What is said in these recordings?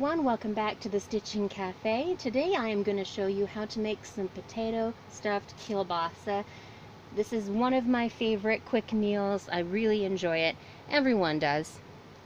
everyone, welcome back to the Stitching Cafe. Today I am going to show you how to make some potato stuffed kielbasa. This is one of my favorite quick meals. I really enjoy it. Everyone does.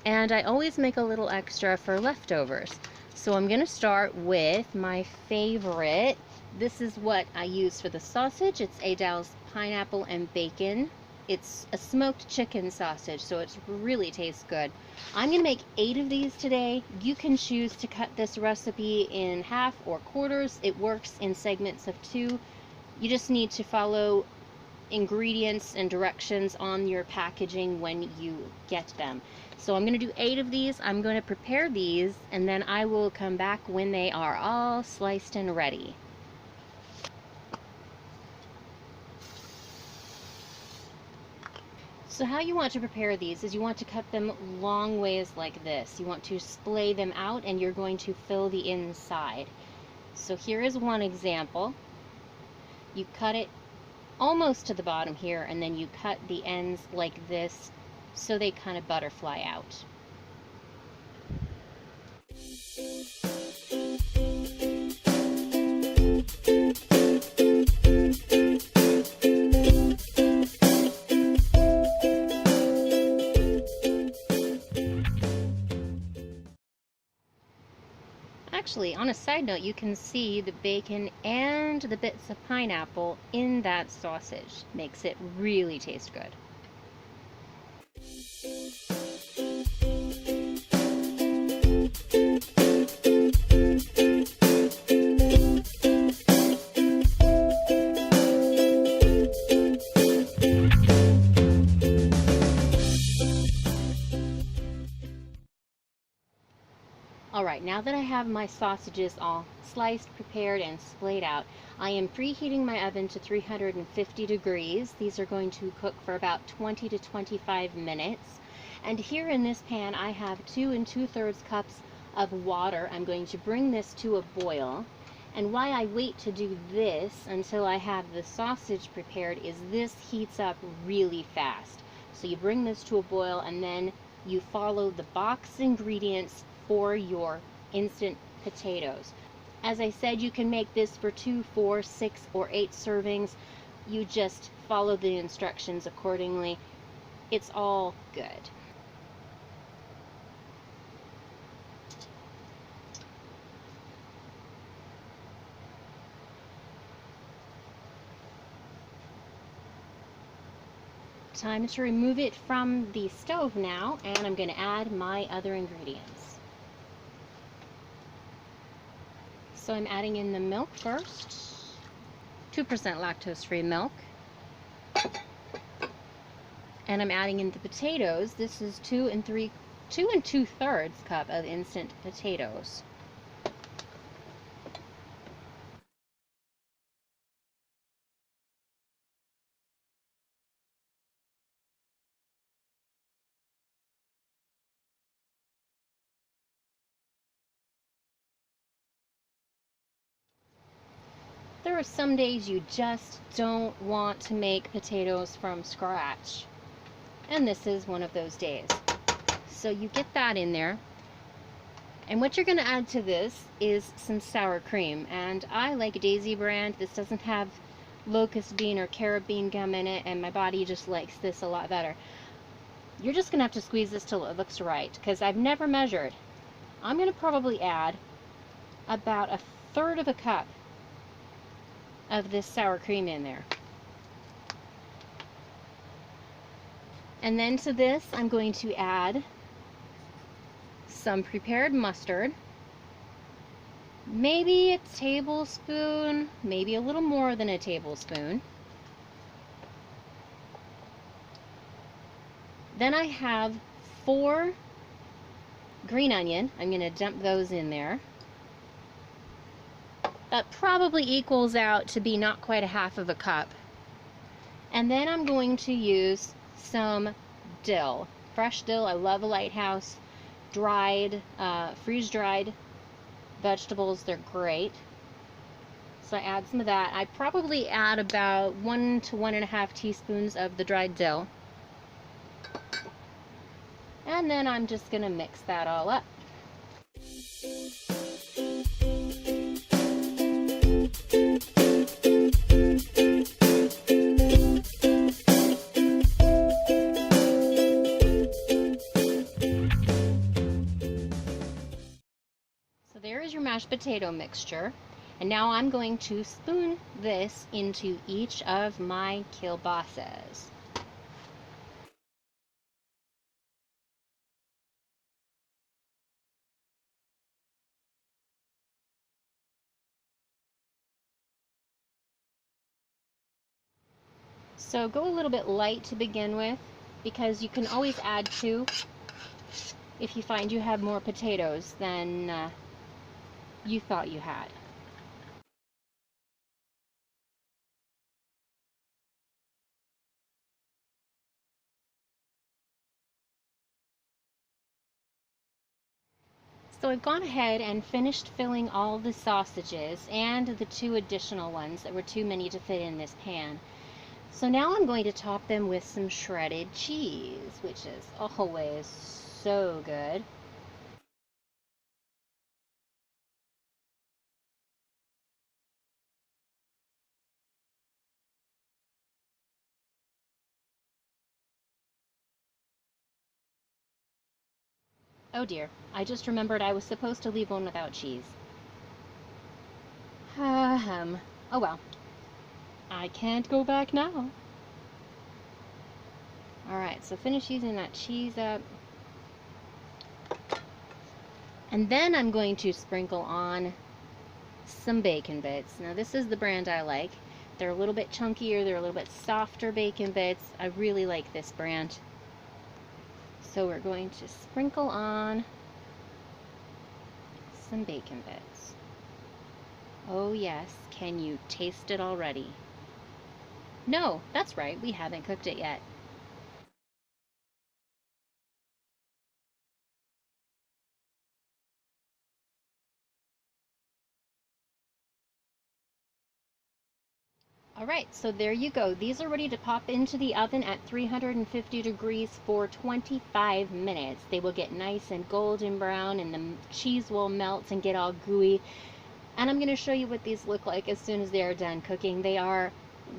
And I always make a little extra for leftovers. So I'm going to start with my favorite. This is what I use for the sausage. It's Aidell's pineapple and bacon. It's a smoked chicken sausage, so it really tastes good. I'm going to make 8 of these today. You can choose to cut this recipe in half or quarters. It works in segments of 2. You just need to follow ingredients and directions on your packaging when you get them. So I'm going to do 8 of these. I'm going to prepare these, and then I will come back when they are all sliced and ready. So how you want to prepare these is you want to cut them long ways like this. You want to splay them out, and you're going to fill the inside. So here is one example. You cut it almost to the bottom here, and then you cut the ends like this so they kind of butterfly out. Actually, on a side note, you can see the bacon and the bits of pineapple in that sausage. Makes it really taste good. Alright, now that I have my sausages all sliced, prepared, and splayed out, I am preheating my oven to 350 degrees. These are going to cook for about 20 to 25 minutes. And here in this pan, I have 2 2/3 cups of water. I'm going to bring this to a boil. And why I wait to do this until I have the sausage prepared is this heats up really fast. So you bring this to a boil, and then you follow the box ingredients for your instant potatoes. As I said, you can make this for 2, 4, 6, or 8 servings. You just follow the instructions accordingly. It's all good. Time to remove it from the stove now, and I'm going to add my other ingredients. So I'm adding in the milk first, 2% lactose-free milk, and I'm adding in the potatoes. This is 2 2/3 cup of instant potatoes. There are some days you just don't want to make potatoes from scratch, and this is one of those days. So you get that in there, and what you're going to add to this is some sour cream, and I like Daisy brand. This doesn't have locust bean or carrot bean gum in it, and my body just likes this a lot better. You're just going to have to squeeze this till it looks right, because I've never measured. I'm going to probably add about 1/3 cup of this sour cream in there. And then to this, I'm going to add some prepared mustard, maybe a tablespoon, maybe a little more than a tablespoon. Then I have 4 green onion. I'm going to dump those in there. That probably equals out to be not quite 1/2 cup. And then I'm going to use some dill. Fresh dill. I love a Lighthouse. Dried, freeze-dried vegetables. They're great. So I add some of that. I probably add about 1 to 1.5 teaspoons of the dried dill. And then I'm just going to mix that all up. potato mixture. And now I'm going to spoon this into each of my kielbasas. So go a little bit light to begin with, because you can always add to if you find you have more potatoes than you thought you had. So I've gone ahead and finished filling all the sausages and the 2 additional ones that were too many to fit in this pan. So now I'm going to top them with some shredded cheese, which is always so good. Oh dear, I just remembered I was supposed to leave one without cheese. Oh well, I can't go back now. Alright, so finish using that cheese up. And then I'm going to sprinkle on some bacon bits. Now this is the brand I like. They're a little bit chunkier, they're a little bit softer bacon bits. I really like this brand. So we're going to sprinkle on some bacon bits. Oh yes, can you taste it already? No, that's right, we haven't cooked it yet. Alright, so there you go. These are ready to pop into the oven at 350 degrees for 25 minutes. They will get nice and golden brown, and the cheese will melt and get all gooey. And I'm going to show you what these look like as soon as they are done cooking. They are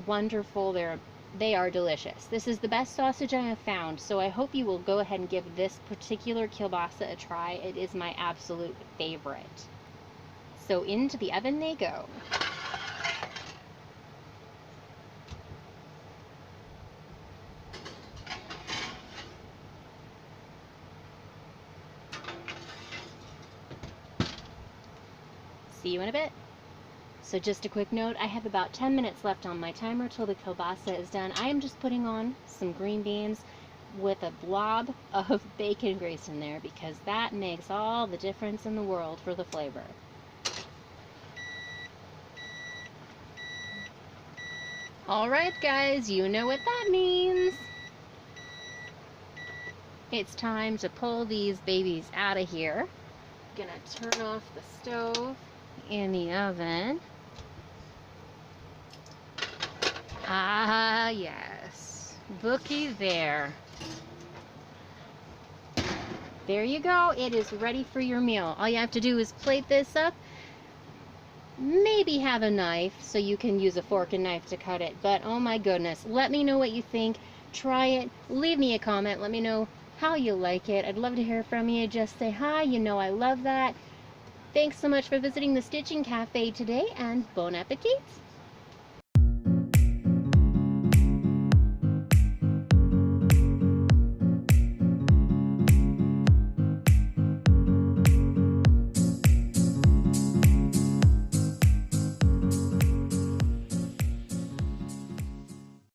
wonderful. They are delicious. This is the best sausage I have found, so I hope you will go ahead and give this particular kielbasa a try. It is my absolute favorite. So into the oven they go. See you in a bit. So just a quick note, I have about 10 minutes left on my timer till the kielbasa is done. I am just putting on some green beans with a blob of bacon grease in there, because that makes all the difference in the world for the flavor. Alright guys, you know what that means. It's time to pull these babies out of here. Gonna turn off the stove in the oven. Ah, yes. Looky there. There you go. It is ready for your meal. All you have to do is plate this up. Maybe have a knife so you can use a fork and knife to cut it. But oh my goodness, let me know what you think. Try it. Leave me a comment. Let me know how you like it. I'd love to hear from you. Just say hi. You know I love that. Thanks so much for visiting the Stitching Cafe today, and bon appetit!